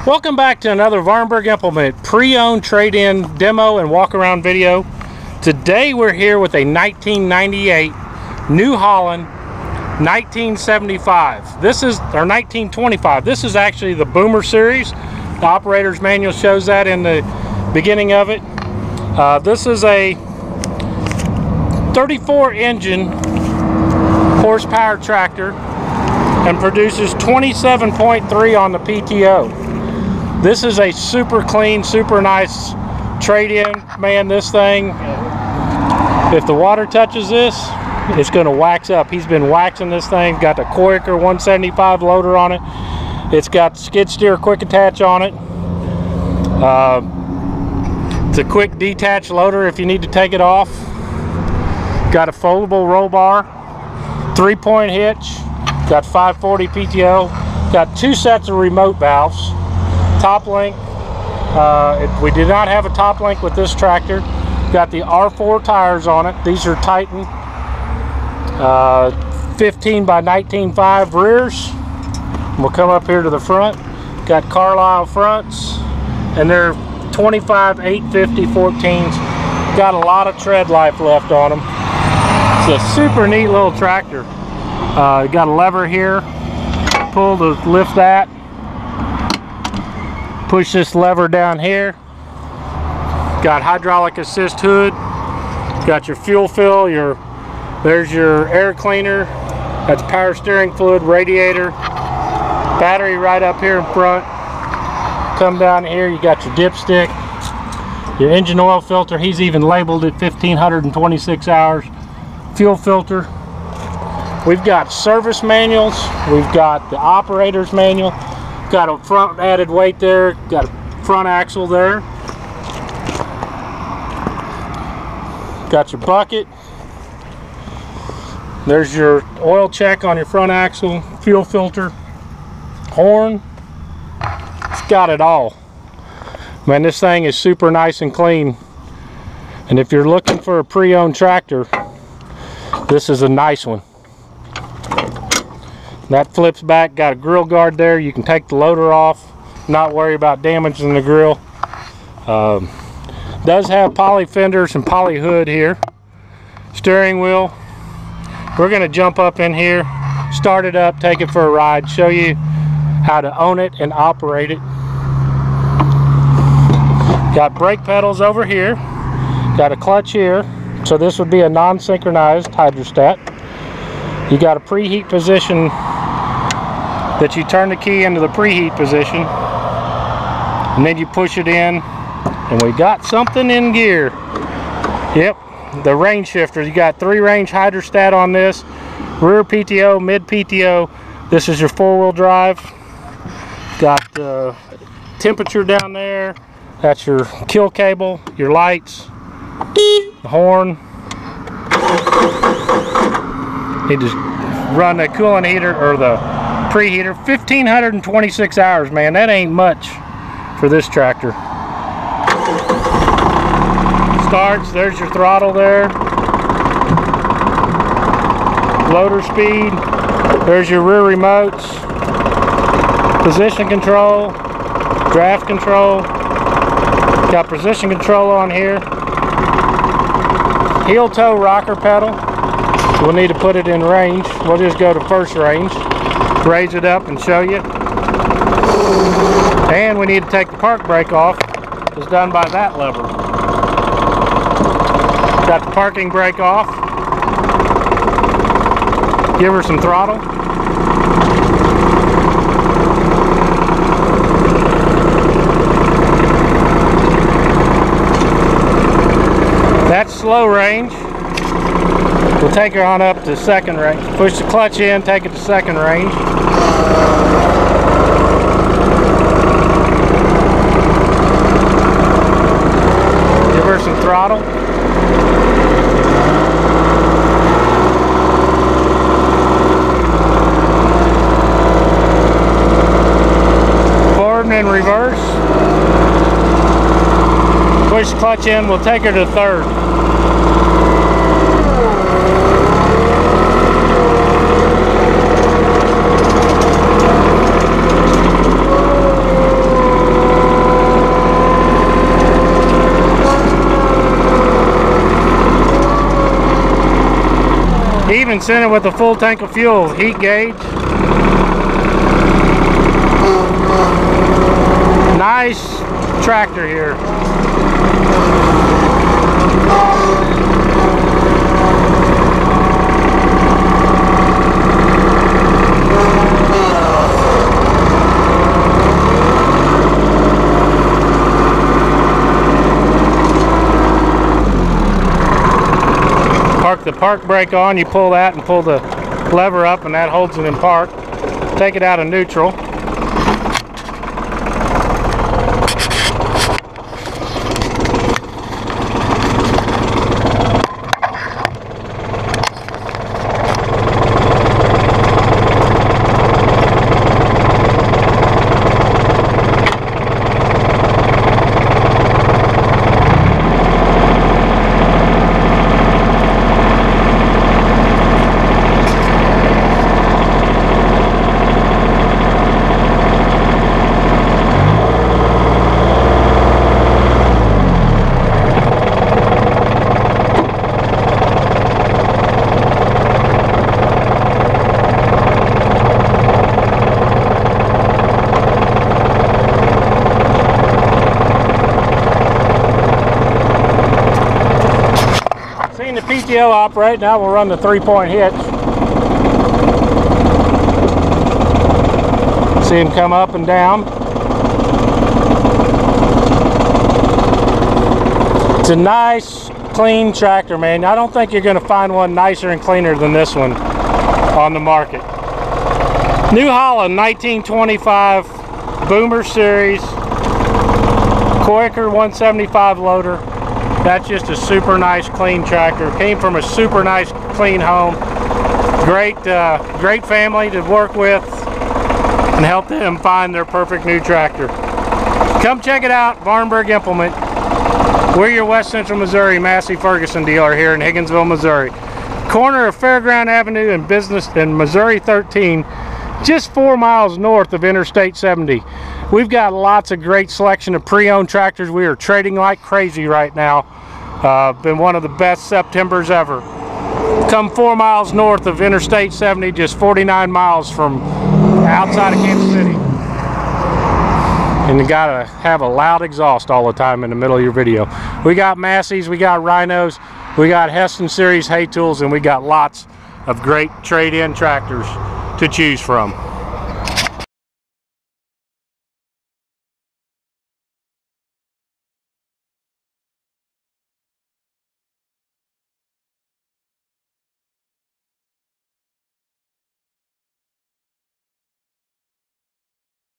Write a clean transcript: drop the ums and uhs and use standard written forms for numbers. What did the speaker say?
Welcome back to another Vahrenberg Implement pre-owned trade-in demo and walk-around video. Today we're here with a 1998 New Holland 1975. This is, or 1925. This is actually the Boomer series. The operator's manual shows that in the beginning of it. This is a 34 engine horsepower tractor and produces 27.3 on the PTO. This is a super clean, super nice trade-in. Man, this thing, if the water touches this, it's going to wax up. He's been waxing this thing. Got the Koyker 175 loader on it. It's got skid steer quick attach on it. It's a quick detach loader if you need to take it off. Got a foldable roll bar, 3-point hitch, got 540 PTO, got 2 sets of remote valves. Top link, we did not have a top link with this tractor. Got the R4 tires on it. These are Titan 15 by 19.5 rears. We'll come up here to the front. Got Carlisle fronts, and they're 25 850 14s. Got a lot of tread life left on them. It's a super neat little tractor. Got a lever here, pull to lift that. Push this lever down here. Got hydraulic assist hood. Got your fuel fill. There's your air cleaner. That's power steering fluid, radiator. Battery right up here in front. Come down here. You got your dipstick. Your engine oil filter. He's even labeled it 1526 hours. Fuel filter. We've got service manuals. We've got the operator's manual. Got a front added weight there, got a front axle there. Got your bucket. There's your oil check on your front axle, fuel filter, horn. It's got it all. Man, this thing is super nice and clean. And if you're looking for a pre-owned tractor, this is a nice one. That flips back, got a grill guard there. You can take the loader off, not worry about damaging the grill. Does have poly fenders and poly hood here. Steering wheel. We're going to jump up in here, start it up, take it for a ride, show you how to own it and operate it. Got brake pedals over here. Got a clutch here. So this would be a non-synchronized hydrostat. You got a preheat position that you turn the key into the preheat position, and then you push it in, and we got something in gear. Yep, the range shifter. You got 3-range hydrostat on this, rear PTO, mid PTO. This is your 4-wheel drive. Got the temperature down there. That's your kill cable, your lights, the horn. Need to run the coolant heater or the preheater. 1526 hours, man. That ain't much for this tractor. Starts. There's your throttle there. Loader speed. There's your rear remotes. Position control. Draft control. Got position control on here. Heel toe rocker pedal. We'll need to put it in range. We'll just go to first range, raise it up and show you. And we need to take the park brake off. It's done by that lever. Got the parking brake off. Give her some throttle. That's slow range. We'll take her on up to second range. Push the clutch in, take it to second range. Give her some throttle. Forward and reverse. Push the clutch in, we'll take her to third. He even sent it with a full tank of fuel, heat gauge. Nice tractor here. The park brake on, you pull that and pull the lever up and that holds it in park. Take it out of neutral. The PTO operate. Now we'll run the 3-point hitch. See him come up and down. It's a nice, clean tractor, man. I don't think you're going to find one nicer and cleaner than this one on the market. New Holland 1925 Boomer Series Koyker 175 loader. That's just a super nice, clean tractor. Came from a super nice, clean home. Great, great family to work with and help them find their perfect new tractor. Come check it out, Vahrenberg Implement. We're your West Central Missouri Massey Ferguson dealer here in Higginsville, Missouri. Corner of Fairground Avenue and Business in Missouri 13, just 4 miles north of Interstate 70. We've got lots of great selection of pre-owned tractors. We are trading like crazy right now. Been one of the best Septembers ever. Come 4 miles north of Interstate 70, just 49 miles from outside of Kansas City. And you gotta have a loud exhaust all the time in the middle of your video. We got Masseys, we got Rhinos, we got Heston Series hay tools, and we got lots of great trade-in tractors to choose from.